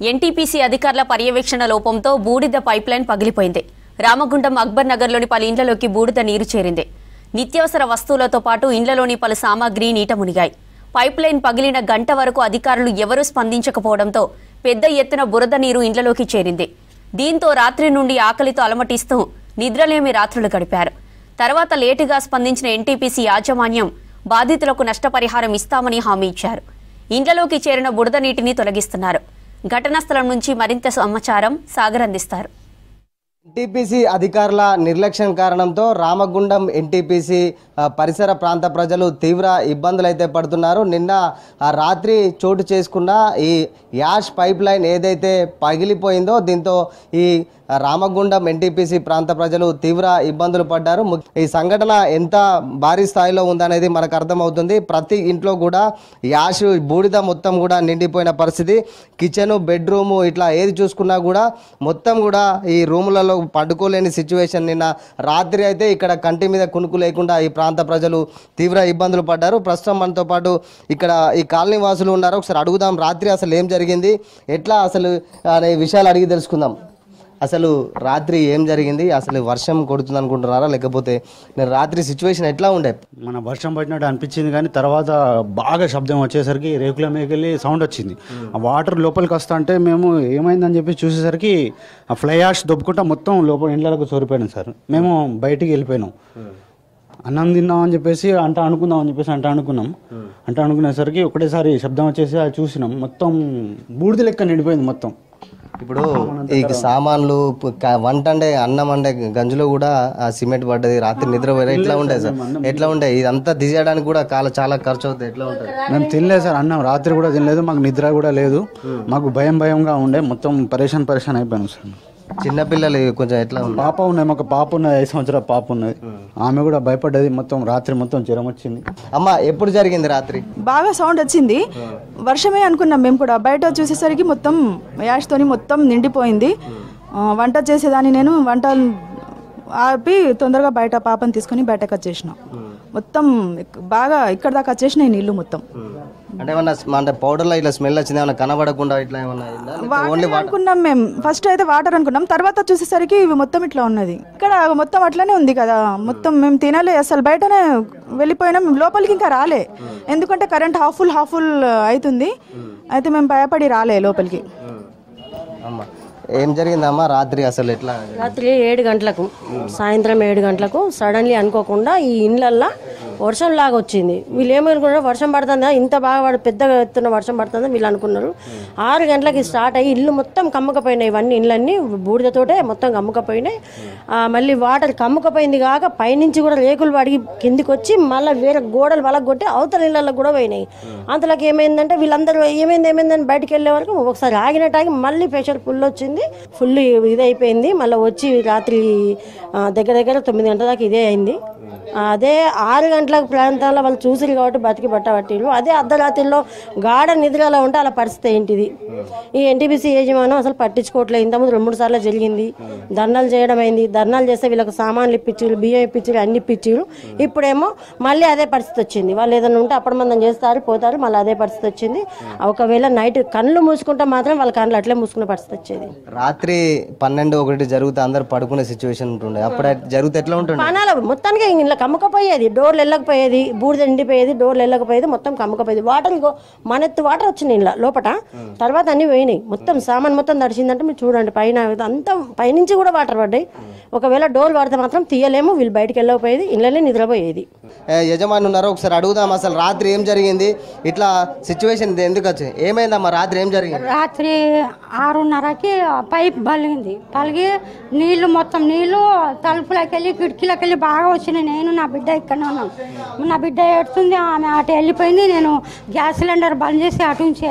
NTPC అధికారుల పర్యవేక్షణ లోపంతో బూడిద పైప్లైన్ పగిలిపోయింది. రామగుండం అక్బర్ నగర్లోని పలు ఇండ్లలోకి బూడిద నీరు చేరింది. నిత్యావసర వస్తువులతో పాటు ఇండ్లలోని పలు సామాగ్రి నీట మునిగాయి. పైప్లైన్ పగిలిన గంట వరకు అధికారులు ఎవరూ స్పందించకపోవడంతో పెద్ద ఎత్తున బురద నీరు ఇండ్లలోకి చేరింది. దీంతో రాత్రి నుండి ఆకలితో అలమటిస్తూ నిద్రలేమి రాత్రులు గడిపారు. తర్వాత లేటుగా స్పందించిన ఎన్టీపీసీ యాజమాన్యం బాధితులకు నష్టపరిహారం ఇస్తామని హామీ ఇచ్చారు. ఇండ్లలోకి చేరిన బురద నీటిని తొలగిస్తున్నారు. ఘటనా స్థలం నుంచి మరింత సమాచారం సాగర్ అందిస్తారు. ఎన్టీపీసీ అధికారుల నిర్లక్ష్యం కారణంతో రామగుండం ఎన్టీపీసీ పరిసర ప్రాంత ప్రజలు తీవ్ర ఇబ్బందులు అయితే పడుతున్నారు. నిన్న రాత్రి చోటు చేసుకున్న ఈ యాష్ పైప్ లైన్ ఏదైతే పగిలిపోయిందో దీంతో ఈ రామగుండం ఎన్టీపీసీ ప్రాంత ప్రజలు తీవ్ర ఇబ్బందులు పడ్డారు. ఈ సంఘటన ఎంత భారీ స్థాయిలో ఉందనేది మనకు అర్థమవుతుంది. ప్రతి ఇంట్లో కూడా యాష్ బూడిద మొత్తం కూడా నిండిపోయిన పరిస్థితి. కిచెను, బెడ్రూము ఇట్లా ఏది చూసుకున్నా కూడా మొత్తం కూడా ఈ రూములలో పడుకోలేని సిచ్యువేషన్. నిన్న రాత్రి అయితే ఇక్కడ కంటి మీద కునుకు లేకుండా ఈ ప్రాంత ప్రజలు తీవ్ర ఇబ్బందులు పడ్డారు. ప్రస్తుతం మనతో పాటు ఇక్కడ ఈ కాలనీ వాసులు ఉన్నారు. ఒకసారి అడుగుదాం, రాత్రి అసలు ఏం జరిగింది, ఎట్లా అసలు అనే విషయాలు అడిగి తెలుసుకుందాం. అసలు రాత్రి ఏం జరిగింది, అసలు వర్షం కొడుతుంది అనుకుంటున్నారా, లేకపోతే రాత్రి సిచ్యువేషన్ ఎట్లా ఉండే? మన వర్షం పడినట్టు అనిపించింది, కానీ తర్వాత బాగా శబ్దం వచ్చేసరికి రేకుల మీదకెళ్ళి సౌండ్ వచ్చింది. ఆ వాటర్ లోపలికి వస్తా అంటే మేము ఏమైందని చెప్పి చూసేసరికి ఆ ఫ్లై యాష్ దొబ్బుకుంటా మొత్తం లోపల ఇండ్లకు సోరిపోయినాం సార్. మేము బయటికి వెళ్ళిపోయినాం. అన్నం తిన్నామని చెప్పేసి అనుకునేసరికి ఒకటేసారి శబ్దం వచ్చేసి అది చూసినాం. మొత్తం బూడిద లెక్క నిండిపోయింది మొత్తం. ఇప్పుడు ఈ సామాన్లు వంట అంటే అన్నం అంటే గంజులో కూడా ఆ సిమెంట్ పడ్డది. రాత్రి నిద్రపోయారు. ఎట్లా ఉంటాయి సార్, ఎట్లా ఉంటాయి? ఇదంతా తీసేయడానికి కూడా చాలా ఖర్చు అవుతుంది. ఎట్లా ఉంటుంది? మేము తినలేదు సార్ అన్నం, రాత్రి కూడా తినలేదు. మాకు నిద్ర కూడా లేదు. మాకు భయంగా ఉండే, మొత్తం పరేషాన్ అయిపోయాను సార్. చిన్నపిల్లలు కొంచెం ఎట్లా ఉంది? పాప ఉన్నాయి, మాకు పాప ఉన్నది, 5 సంవత్సరాల పాప ఉన్నది. ఆమె కూడా భయపడ్డది. మొత్తం రాత్రి మొత్తం జ్వరం వచ్చింది. అమ్మ, ఎప్పుడు జరిగింది రాత్రి? బాగా సౌండ్ వచ్చింది, వర్షమే అనుకున్నాం మేము కూడా. బయట చూసేసరికి మొత్తం యాష్తోని మొత్తం నిండిపోయింది. వంట చేసేదాన్ని నేను వంట ఆపి తొందరగా బయట పాపని తీసుకుని బయటకు వచ్చేసిన. మొత్తం బాగా ఇక్కడ దాకా వచ్చేసినాయి నీళ్లు మొత్తం. అంటే ఏమన్నా పౌడర్లో ఇట్లా స్మెల్ వచ్చింది, ఏమన్నా కనబడకుండా ఇట్లా ఏమన్నా అనుకున్నాం మేము. ఫస్ట్ అయితే వాటర్ అనుకున్నాం, తర్వాత చూసేసరికి ఇవి మొత్తం ఇట్లా ఉన్నది. ఇక్కడ మొత్తం అట్లనే ఉంది కదా, మొత్తం మేము తినలే అసలు. బయటనే వెళ్ళిపోయినాం, లోపలికి ఇంకా రాలే. ఎందుకంటే కరెంట్ హాఫ్ ఫుల్ అవుతుంది. అయితే మేము భయపడి రాలే లోపలికి. అమ్మా, ఏం జరిగిందమ్మా రాత్రి అసలు ఎట్లా? రాత్రి 7 గంటలకు, సాయంత్రం 7 గంటలకు సడన్లీ అనుకోకుండా ఈ ఇండ్లల్లో వర్షం లాగా వచ్చింది. వీళ్ళు ఏమనుకున్నారు, వర్షం పడుతుందా, ఇంత బాగా పెద్దగా ఎత్తున వర్షం పడుతుందా వీళ్ళు అనుకున్నారు. 6 గంటలకి స్టార్ట్ అయ్యి ఇల్లు మొత్తం కమ్ముకపోయినాయి. ఇవన్నీ ఇళ్ళన్నీ బూడిదతోటే మొత్తం కమ్ముకపోయినాయి. మళ్ళీ వాటర్ కమ్ముకపోయింది కాక పైనుంచి కూడా రేకులు పడిగి కిందికి వచ్చి మళ్ళీ వేరే గోడలు వలగొట్టి అవతల ఇళ్ళల్లో కూడా పోయినాయి. అంతలోకి ఏమైందంటే వీళ్ళందరూ ఏమైందని బయటకు వెళ్ళే వరకు ఒకసారి ఆగినట్టాగి మళ్ళీ ప్రెషర్ ఫుల్ వచ్చింది. ఫుల్ ఇదైపోయింది. మళ్ళీ వచ్చి రాత్రి దగ్గర 9 గంటల దాకా ఇదే అయింది. అదే 6 గంటల ప్రాంతాల్లో వాళ్ళు చూసిరు కాబట్టి బతికి బట్టబట్టిరు. అదే అర్ధరాత్రిలో గాఢ నిద్రలో ఉంటే అలా పరిస్థితి ఏంటిది? ఈ ఎన్టీపీసీ యజమానం అసలు పట్టించుకోవట్లేదు. ఇంతకుముందు 2-3 సార్లు జరిగింది. ధర్నాలు చేయడం అయింది. ధర్నాలు చేస్తే వీళ్ళకి సామాన్లు ఇప్పించారు, బియ్యం ఇప్పించారు, అన్ని ఇప్పించారు. ఇప్పుడేమో మళ్ళీ అదే పరిస్థితి వచ్చింది. వాళ్ళు ఏదైనా ఉంటే అప్పటిమందం చేస్తారు, పోతారు, మళ్ళీ అదే పరిస్థితి వచ్చింది. ఒకవేళ నైట్ కళ్ళు మూసుకుంటే మాత్రం వాళ్ళ కళ్ళు అట్లే మూసుకునే పరిస్థితి వచ్చేది. రాత్రి 12-1 జరుగుతే అందరు పడుకునే సిచ్యువేషన్ ఉంటుండే. అప్పుడు జరిగితే ఎట్లా ఉంటుంది? పానాలు మొత్తానికి ఇలా కమ్ముకపోయేది, డోర్లు వెళ్ళకపోయేది, బూడిద ఎండిపోయేది, డోర్లు వెళ్ళకపోయేది, మొత్తం కమ్ముకపోయేది. వాటర్ మనెత్తు వాటర్ వచ్చినాయి ఇలా లోపల. తర్వాత అన్ని పోయినాయి. మొత్తం సామాన్ మొత్తం తడిచిందంటే మీరు చూడండి, పైన అంతా పైనుంచి కూడా వాటర్ పడ్డాయి. ఒకవేళ డోర్ పడితే మాత్రం తీయలేము, వీళ్ళు బయటకు వెళ్ళకపోయేది, ఇళ్ళనే నిద్రపోయేది. యజమాని ఉన్నారు, ఒకసారి అడుగుదాం అసలు రాత్రి ఏం జరిగింది, ఇట్లా సిచ్యువేషన్ ఎందుకు వచ్చింది, ఏమైందమ్మా రాత్రి ఏం జరిగింది? రాత్రి 6:30కి పైప్ పలిగింది. నీళ్లు తలుపులకి వెళ్ళి కిటికీలోకి వెళ్ళి బాగా వచ్చినాయి. నేను నా బిడ్డ ఇక్కడనే ఉన్నాను. నా బిడ్డ ఏడుతుంది, ఆమె అటు వెళ్ళిపోయింది. నేను గ్యాస్ సిలిండర్ బంద్ చేసి అటు నుంచి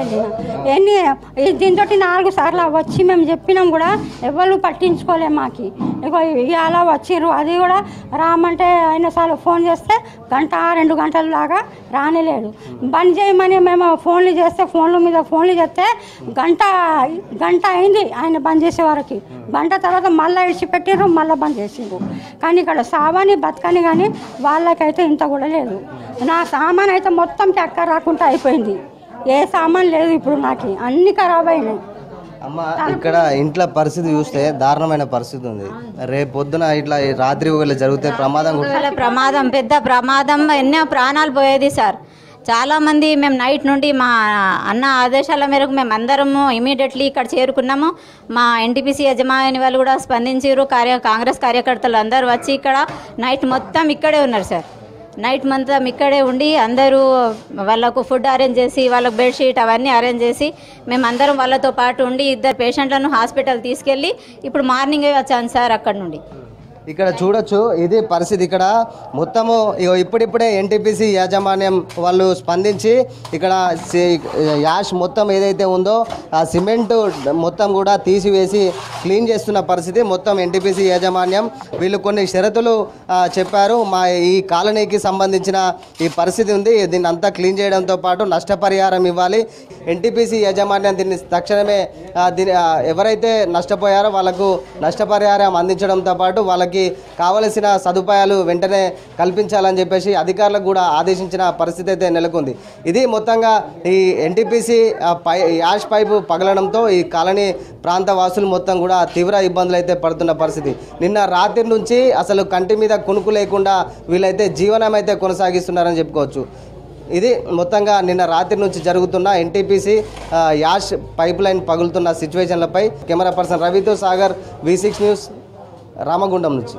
వెళ్ళిన. దీంతో 4 సార్లు వచ్చి మేము చెప్పినాం కూడా ఎవరు పట్టించుకోలేము. మాకు ఇవాళ వచ్చిర్రు, అది కూడా రామంటే అయినసార్లు ఫోన్ చేస్తే 1-2 గంటల దాకా రానేలేడు. బంద్ చేయమని మేము ఫోన్లు చేస్తే ఫోన్లు చేస్తే గంట అయింది ఆయన బంద్ చేసే వరకు. గంట తర్వాత మళ్ళీ ఇడిచిపెట్టిర్రు, మళ్ళీ బంద్ చేసిండ్రు. కానీ ఇక్కడ సామాని బతకని కానీ వాళ్ళకైతే ఇంత కూడా లేదు. నా సామాన్ అయితే మొత్తం చక్క రాకుండా అయిపోయింది. ఏ సామాన్ లేదు ఇప్పుడు, నాకు అన్ని ఖరాబ్ అయినాయి. అమ్మ ఇక్కడ ఇంట్లో పరిస్థితి చూస్తే దారుణమైన పరిస్థితి ఉంది. రేపు పొద్దున ఇట్లా రాత్రి ఒకవేళ జరిగితే ప్రమాదం పెద్ద ప్రమాదం, ఎన్నో ప్రాణాలు పోయేది సార్. చాలామంది మేము నైట్ నుండి మా అన్న ఆదేశాల మేరకు మేము అందరము ఇమీడియట్లీ ఇక్కడ చేరుకున్నాము. మా ఎన్టీపీసీ యజమాని వాళ్ళు కూడా స్పందించారు. కాంగ్రెస్ కార్యకర్తలు అందరూ వచ్చి ఇక్కడ నైట్ మొత్తం ఇక్కడే ఉన్నారు సార్. నైట్ మొత్తం ఇక్కడే ఉండి అందరూ వాళ్ళకు ఫుడ్ అరేంజ్ చేసి, వాళ్ళకు బెడ్షీట్ అవన్నీ అరేంజ్ చేసి మేము అందరం వాళ్ళతో పాటు ఉండి 2 పేషెంట్లను హాస్పిటల్ తీసుకెళ్ళి ఇప్పుడు మార్నింగే వచ్చాను సార్ అక్కడ నుండి. ఇక్కడ చూడొచ్చు, ఇది పరిస్థితి. ఇక్కడ మొత్తము ఇప్పుడిప్పుడే ఎన్టీపీసీ యాజమాన్యం వాళ్ళు స్పందించి ఇక్కడ యాష్ మొత్తం ఏదైతే ఉందో ఆ సిమెంట్ మొత్తం కూడా తీసివేసి క్లీన్ చేస్తున్న పరిస్థితి. మొత్తం ఎన్టీపీసీ యాజమాన్యం వీళ్ళు కొన్ని షరతులు చెప్పారు. మా ఈ కాలనీకి సంబంధించిన ఈ పరిస్థితి ఉంది, దీన్ని అంతా క్లీన్ చేయడంతో పాటు నష్టపరిహారం ఇవ్వాలి. ఎన్టీపీసీ యాజమాన్యం దీన్ని తక్షణమే ఎవరైతే నష్టపోయారో వాళ్ళకు నష్టపరిహారం అందించడంతో పాటు వాళ్ళకి కావలసిన సదుపాయాలు వెంటనే కల్పించాలని చెప్పేసి అధికారులకు కూడా ఆదేశించిన పరిస్థితి అయితే నెలకొంది. ఇది మొత్తంగా ఈ ఎన్టీపీసీ యాష్ పైపు పగలడంతో ఈ కాలనీ ప్రాంత వాసులు మొత్తం కూడా తీవ్ర ఇబ్బందులు అయితే పడుతున్న పరిస్థితి. నిన్న రాత్రి నుంచి అసలు కంటి మీద కునుకు లేకుండా వీళ్ళైతే జీవనం అయితే కొనసాగిస్తున్నారని చెప్పుకోవచ్చు. ఇది మొత్తంగా నిన్న రాత్రి నుంచి జరుగుతున్న ఎన్టీపీసీ యాష్ పైప్ లైన్ పగులుతున్న సిచ్యువేషన్లపై కెమెరా పర్సన్ రవితో సాగర్, V6 న్యూస్, రామగుండం నుంచి.